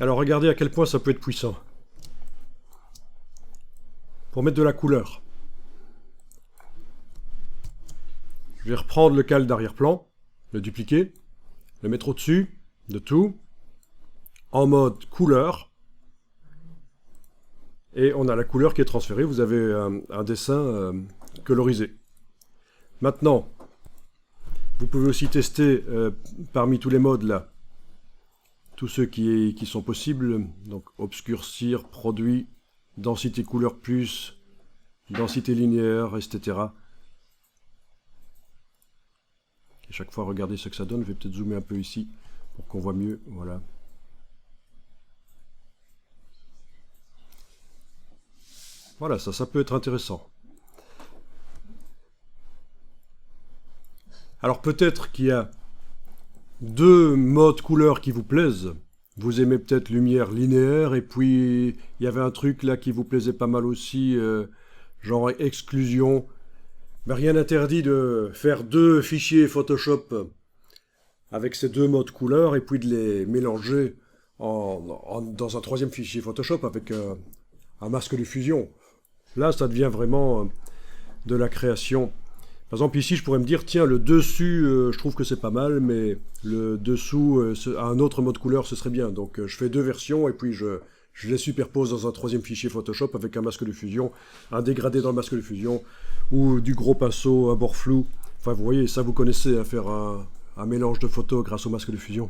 Alors regardez à quel point ça peut être puissant. Pour mettre de la couleur. Je vais reprendre le cal d'arrière-plan, le dupliquer, le mettre au-dessus de tout, en mode couleur. Et on a la couleur qui est transférée, vous avez un dessin colorisé. Maintenant, vous pouvez aussi tester parmi tous les modes là, tous ceux qui sont possibles, donc obscurcir, produit, densité couleur plus, densité linéaire, etc. Et chaque fois, regardez ce que ça donne. Je vais peut-être zoomer un peu ici pour qu'on voit mieux. Voilà. Voilà, ça peut être intéressant. Alors peut-être qu'il y a deux modes couleurs qui vous plaisent. Vous aimez peut-être lumière linéaire, et puis il y avait un truc là qui vous plaisait pas mal aussi, genre exclusion. Mais rien n'interdit de faire deux fichiers Photoshop avec ces deux modes couleurs, et puis de les mélanger dans un troisième fichier Photoshop avec un masque de fusion. Là, ça devient vraiment de la création. Par exemple, ici, je pourrais me dire, tiens, le dessus, je trouve que c'est pas mal, mais le dessous, à un autre mode couleur, ce serait bien. Donc, je fais deux versions, et puis je les superpose dans un troisième fichier Photoshop avec un masque de fusion, un dégradé dans le masque de fusion, ou du gros pinceau, un bord flou. Enfin, vous voyez, ça, vous connaissez, à faire un mélange de photos grâce au masque de fusion.